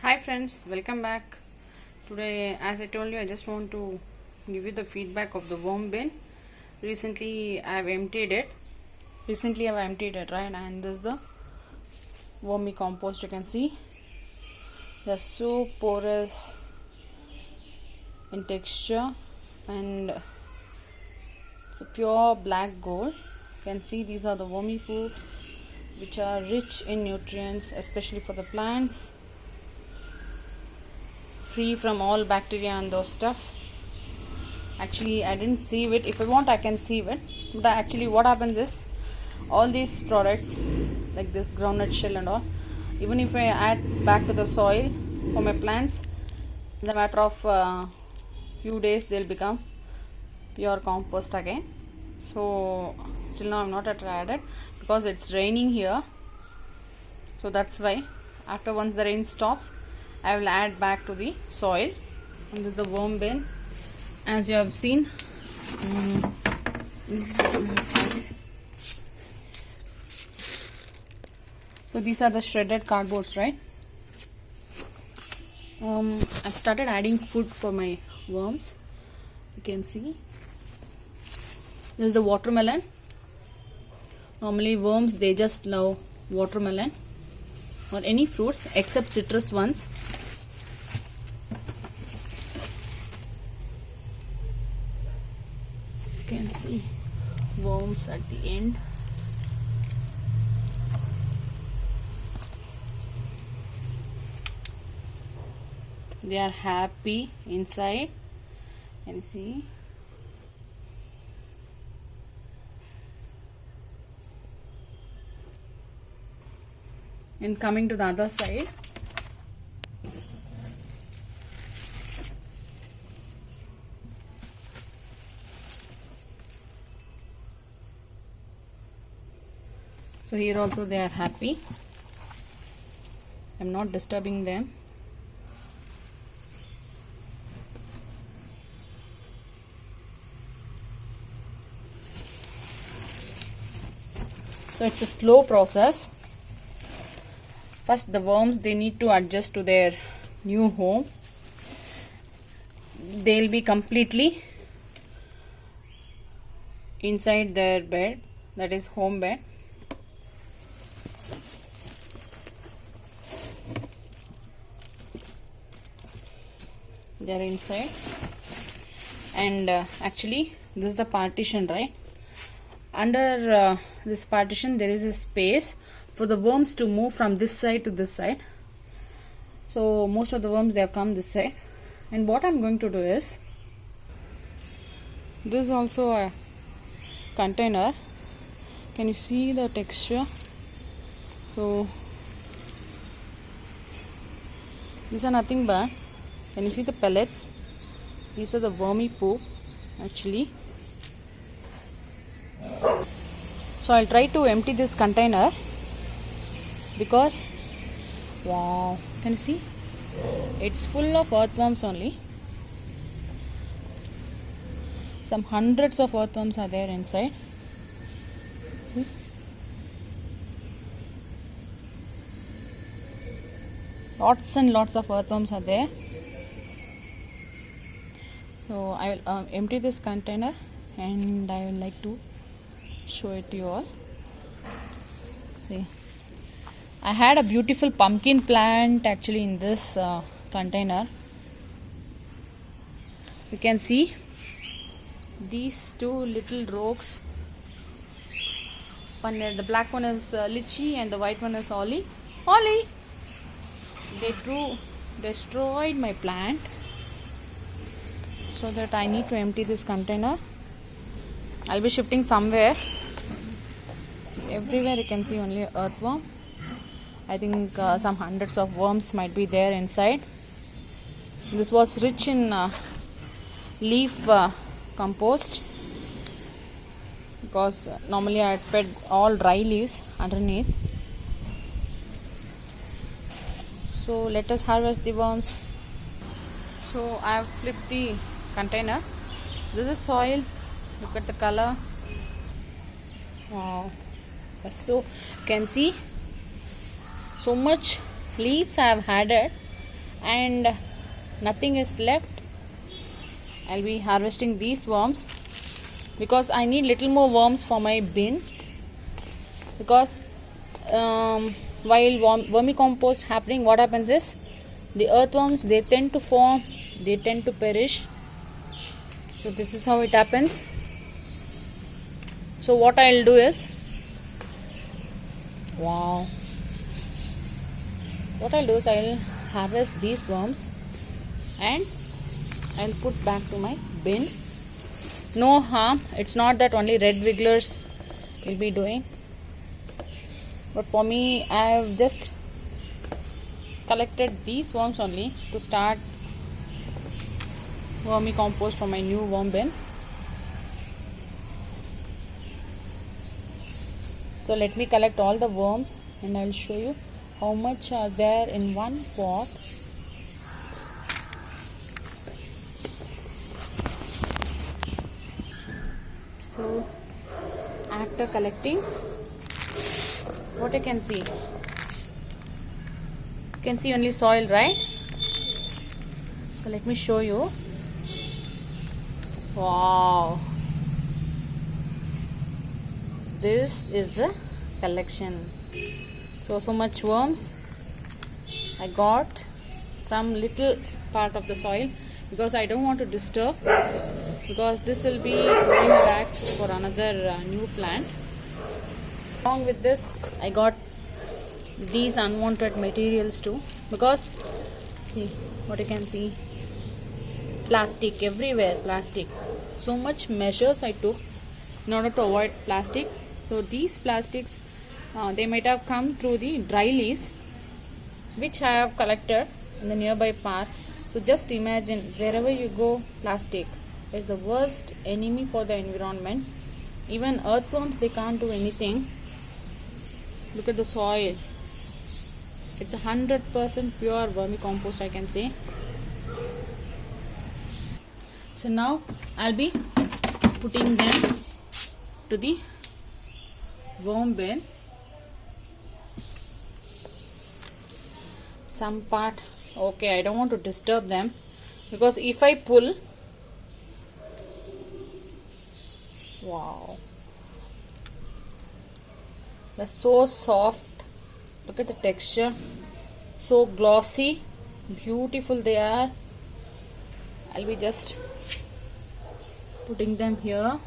Hi friends, welcome back. Today, as I told you, I just want to give you the feedback of the worm bin. Recently, I've emptied it. Right? And this is the wormy compost. You can see they're so porous in texture, and it's a pure black gold. You can see these are the wormy poops, which are rich in nutrients, especially for the plants. Free from all bacteria and those stuff. Actually, I didn't sieve it. If I want, I can sieve it. But actually, what happens is, all these products like this groundnut shell and all, even if I add back to the soil for my plants, in the matter of few days, they'll become pure compost again. So still now I'm not added because it's raining here. So that's why after once the rain stops, I will add back to the soil. And this is the worm bin. As you have seen, so these are the shredded cardboards, right? I've started adding food for my worms. You can see this is the watermelon. Normally worms, they just love watermelon or any fruits except citrus ones. You can see worms at the end. They are happy inside. Can you see? And coming to the other side, so here also they are happy. I'm not disturbing them. So it's a slow process. First, the worms, they need to adjust to their new home. They'll be completely inside their bed, that is home bed. They're inside, and actually this is the partition, right? Under this partition there is a space for the worms to move from this side to this side. So most of the worms, they have come this side. And what I'm going to do is, this is also a container. Can you see the texture? So these are nothing but, can you see the pellets? These are the wormy poop actually. So I'll try to empty this container because, wow, can you see? It's full of earthworms only. Some hundreds of earthworms are there inside. See? Lots and lots of earthworms are there. So I will empty this container and I would like to show it to you all. See, I had a beautiful pumpkin plant actually in this container. You can see these two little rogues. One, the black one is Litchi and the white one is Ollie. Ollie! They destroyed my plant. So that I need to empty this container. I'll be shifting somewhere. See, everywhere you can see only earthworm. I think some hundreds of worms might be there inside. This was rich in leaf compost, because normally I had fed all dry leaves underneath. So let us harvest the worms. So I have flipped the container. This is soil. Look at the color. Wow. So you can see so much leaves I have added. and nothing is left. I'll be harvesting these worms because I need little more worms for my bin, because while vermicompost happening, what happens is the earthworms, they tend to form, they tend to perish. So this is how it happens. So what I'll do is, I'll harvest these worms and I'll put back to my bin. No harm. It's not that only red wigglers will be doing, but for me, I have just collected these worms only to start vermicompost for my new worm bin. So let me collect all the worms and I'll show you how much are there in one pot. So after collecting, what I can see, you can see only soil, right? So let me show you. Wow, this is the collection. So much worms I got from little part of the soil, because I don't want to disturb, because this will be going back for another new plant. Along with this, I got these unwanted materials too, because see what you can see, plastic everywhere, plastic. So much measures I took in order to avoid plastic. So these plastics, they might have come through the dry leaves which I have collected in the nearby park. So just imagine, wherever you go, plastic is the worst enemy for the environment. Even earthworms, they can't do anything. Look at the soil. It's 100% pure vermicompost, I can say. So now I'll be putting them to the worm bin. Some part, okay, I don't want to disturb them, because if I pull, wow, they're so soft. Look at the texture, so glossy, beautiful they are. I'll be just putting them here.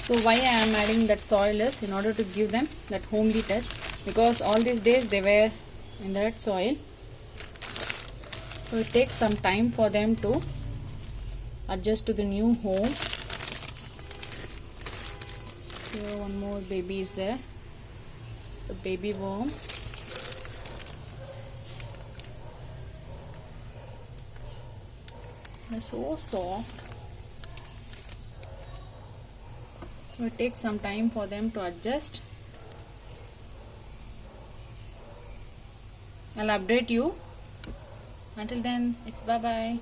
So why I am adding that soil is in order to give them that homely touch, because all these days they were in that soil. So it takes some time for them to adjust to the new home. Here one more baby is there, the baby worm. They're so soft. So it takes some time for them to adjust. I'll update you. Until then, it's bye bye.